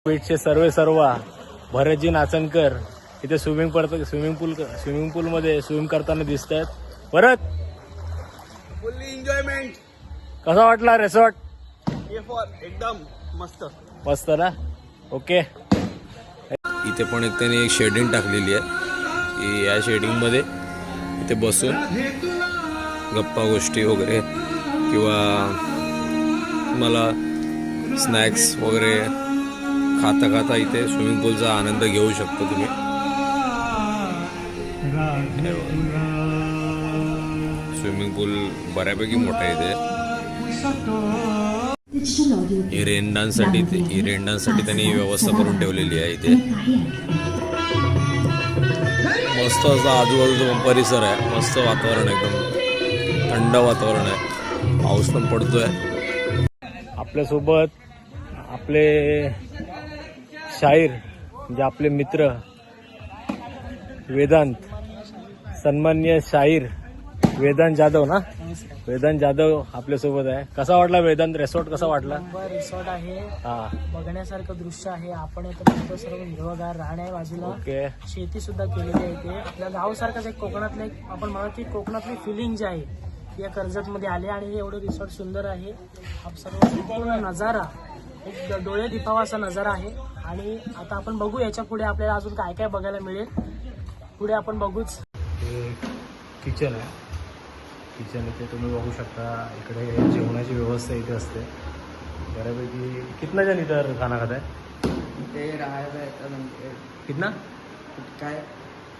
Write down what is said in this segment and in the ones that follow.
बीचचे सर्व भरतजी नाचनकर इथे स्विमिंग पूलमध्ये स्विमिंग करताना दिसत आहेत. भरत, फुल्ली एन्जॉयमेंट. कसा वाटला रिसॉर्ट? एकदम मस्त मस्त ना. ओके. इथे पण त्यांनी एक शेडिंग टाकलेली आहे की या शेडिंगमध्ये इथे बसून गप्पा गोष्टी वगैरे किंवा मला स्नॅक्स वगैरे खाता इथे स्विमिंग पूलचा आनंद घेऊ शकतो तुम्ही. स्विमिंग पूल बऱ्यापैकी मोठा आहे इथे. रेनडांसाठी त्यांनी व्यवस्था करून ठेवलेली आहे इथे. मस्त असा आजूबाजूचा परिसर आहे. मस्त वातावरण, एकदम थंड वातावरण आहे. पाऊस पण पडतोय. आपल्यासोबत आपले शाहीर म्हणजे आपले मित्र वेदांत, सन्माननीय शाहीर वेदांत जाधव ना. वेदांत जाधव आपल्यासोबत आहे. कसा वाटला वेदांत रिसॉर्ट? कसा वाटला? रिसॉर्ट आहे, हा, बघण्यासारखं दृश्य आहे. आपण येतो सर्व हिरवगार राहण्या आहे. बाजूला ओके. शेती सुद्धा केलेली आहे. ते आपल्या गावासारखंच एक कोकणातलं एक आपण म्हणतो की कोकणातली फिलिंग जी आहे या कर्जत मध्ये आले आणि हे एवढं रिसॉर्ट सुंदर आहे. हा सर्व संपूर्ण नजारा एक डोळे दिपावा असा नजारा आहे. आणि आता आपण बघू याच्या पुढे आपल्याला अजून काय काय बघायला मिळेल. पुढे आपण बघूच. हे किचन आहे. किचन इथे तुम्ही बघू शकता. इकडे जेवणाची व्यवस्था इथे असते बऱ्यापैकी. कितना जण इधर खाना खाता है? ते राहायला कितना काय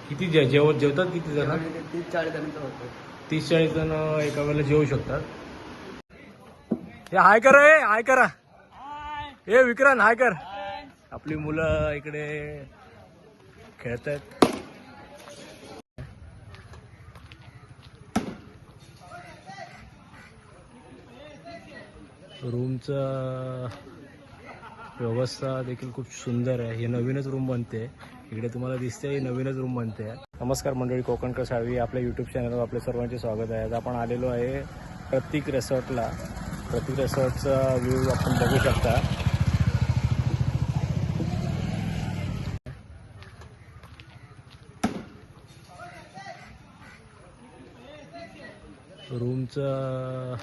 किती जेवतात किती जण? 30-40 जण होतो. 30-40 जण एका वेळेला जेवू शकतात. हे हाय करा, हे हाय करा. हे विक्रांत हाय कर. आपली मुलं इकडे खेळत आहेत. रूमचं व्यवस्था देखील खूप सुंदर आहे. हे नवीनच रूम बनते. इकडे तुम्हाला दिसते ही नवीनच रूम बनते. नमस्कार मंडळी, कोकणकर साळवी आपल्या यूट्यूब चॅनलवर आपले सर्वांचे स्वागत आहे. आज आपण आलेलो आहे प्रतीक रिसॉर्टला. प्रतीक रिसॉर्टचा व्ह्यू आपण बघू शकता. रूमचं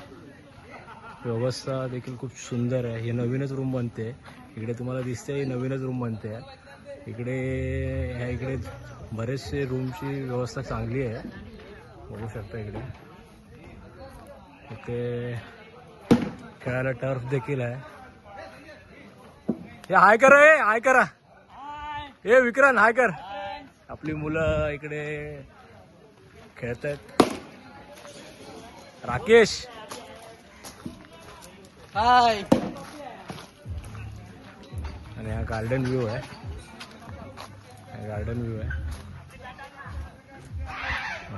व्यवस्था देखील खूप सुंदर आहे. हे नवीनच रूम बनते. इकडे तुम्हाला दिसते ही नवीनच रूम बनते. इकडे बरेचसे रूमची व्यवस्था चांगली आहे. बघू शकता इकडे खेळायला टर्फ देखील आहे. हे हाय करा, हे हाय करा. हे विक्रांत हाय कर. आपली मुलं इकडे खेळत आहेत. राकेश हाय. आणि हा गार्डन व्ह्यू आहे.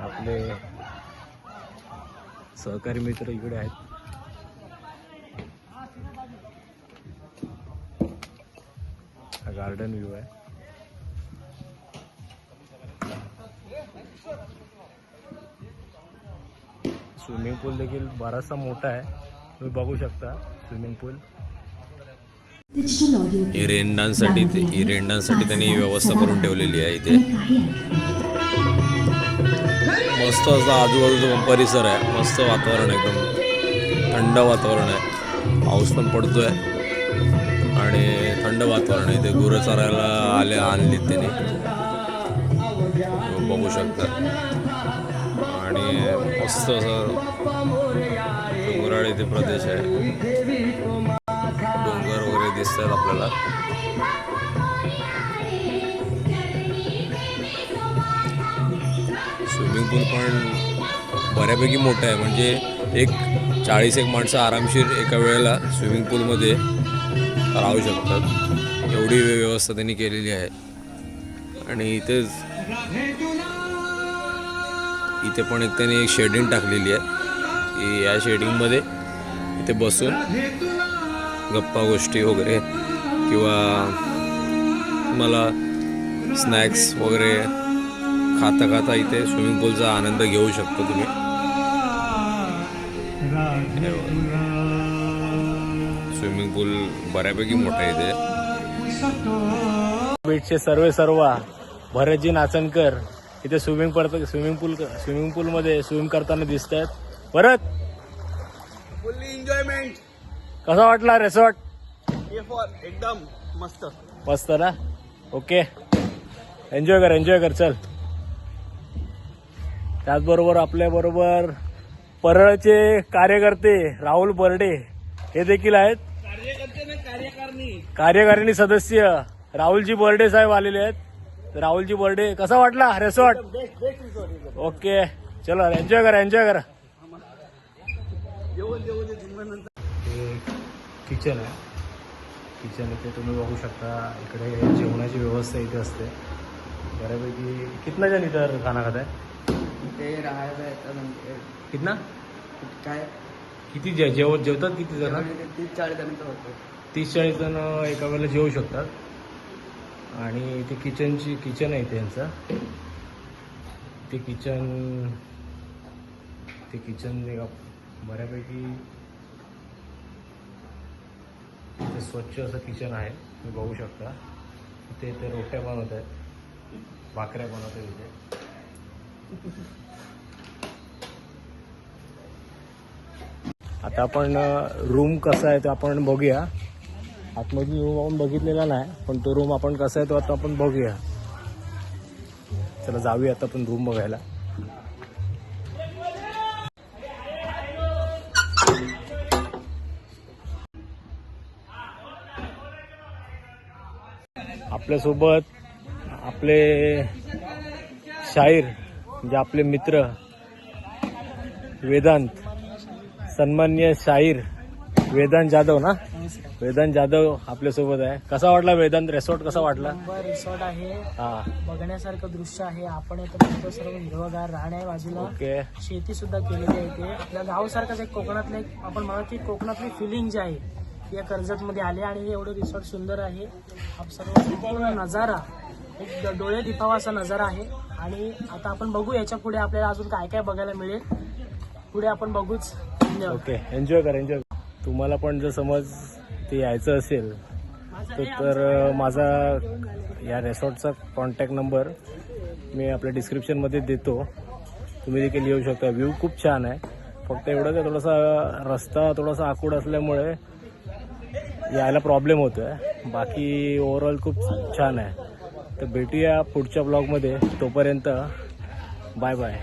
आपले सहकारी मित्र इकडे आहेत. हा गार्डन व्ह्यू आहे. स्विमिंग पूल देखील बराचसा मोठा आहे. तुम्ही बघू शकता स्विमिंग पूल. रेनडांसाठी त्यांनी व्यवस्था करून ठेवलेली आहे इथे. मस्त असा आजूबाजूचा परिसर आहे. मस्त वातावरण, एकदम थंड वातावरण आहे. पाऊस पण पडतोय आणि थंड वातावरण आहे. इथे गुरं चरायला आणलीत त्यांनी, बघू शकता. आणि मस्त असं डोंगराळ इथे प्रदेश आहे. डोंगर वगैरे दिसतात आपल्याला. स्विमिंग पूल पण बऱ्यापैकी मोठं आहे. म्हणजे एक 40 माणसं आरामशीर एका वेळेला स्विमिंग पूलमध्ये राहू शकतात. एवढी व्यवस्था त्यांनी केलेली आहे. आणि इथे पण त्यांनी एक शेडिंग टाकलेली आहे की या शेडिंगमध्ये इथे बसून गप्पा गोष्टी वगैरे किंवा मला स्नॅक्स वगैरे खाता इथे स्विमिंग पूलचा आनंद घेऊ शकतो तुम्ही. स्विमिंग पूल बऱ्यापैकी मोठा आहे इथे. बीचचे सर्व भरतजी नाचनकर इथे स्विमिंग पूलमध्ये स्विमिंग करताना दिसत आहेत. भरत, फुल्ली एन्जॉयमेंट. कसा वाटला रिसॉर्ट? एकदम मस्त. मस्त ना? ओके, एन्जॉय कर चल. त्याचबरोबर आपल्याबरोबर परळचे कार्यकर्ते राहुल बर्डे हे देखील आहेत. कार्यकारिणी सदस्य राहुलजी बर्डे साहेब आलेले आहेत. तर राहुलजी बर्डे, कसा वाटला रिसॉर्ट? ओके, चलो एन्जॉय करा. हे किचन आहे. किचन इथे तुम्ही बघू शकता. इकडे जेवणाची व्यवस्था इथे असते बऱ्यापैकी. कितना जण इथं खाना खात आहे? ते राहायला येतं म्हणजे कितना काय किती जेवतात किती जण? 30-40 जण तर होतो. 30-40 जण एका वेळेला जेवू शकतात. आणि ते किचन आहे त्यांचं. ते किचन बऱ्यापैकी ते स्वच्छ असं किचन आहे. तुम्ही बघू शकता. ते रोट्या बनवत आहेत, भाकऱ्या बनवत आहेत इथे. आता आपण रूम कसा आहे तो आपण बघूया. आतमध्ये रूम आपण बघितलेला नाही, पण तो रूम आपण कसा आहे तो आता आपण बघूया. चला जाऊया आता आपण रूम बघायला. आपल्यासोबत आपले शाहीर म्हणजे आपले मित्र वेदांत, सन्माननीय शाहीर वेदांत जाधव ना? वेदांत जाधव आपल्यासोबत आहे. कसा वाटला वेदांत रिसॉर्ट? कसा वाटला? रिसॉर्ट आहे, हा, बघण्यासारखं दृश्य आहे. आपण इथं बघतो सर्व हिरवगार, राहण्या बाजूला ओके. शेती सुद्धा केलेली आहे. इथे आपल्या गावासारखंच एक कोकणातलं एक आपण म्हणा की कोकणातली फिलिंग जी आहे या कर्जतमध्ये आले. आणि हे एवढं रिसॉर्ट सुंदर आहे. आप सर्व पूर्ण नजारा एक डोळे दिपावा असा नजारा आहे. आणि आता आपण बघू याच्या पुढे आपल्याला अजून काय काय बघायला मिळेल. पुढे आपण बघूच. धन्यवाद. ओके, एन्जॉय कर. तुम्हाला पण जर समज ते यायचं असेल तर माझा या रिसॉर्टचा कॉन्टॅक्ट नंबर मी आपल्या डिस्क्रिप्शनमध्ये देतो. तुम्ही देखील येऊ शकता. व्ह्यू खूप छान आहे. फक्त एवढं का थोडासा रस्ता थोडासा आखूड असल्यामुळे यायला प्रॉब्लेम होतो आहे. बाकी ओव्हरऑल खूप छान आहे. तर भेटूया पुढच्या ब्लॉगमध्ये. तोपर्यंत बाय बाय.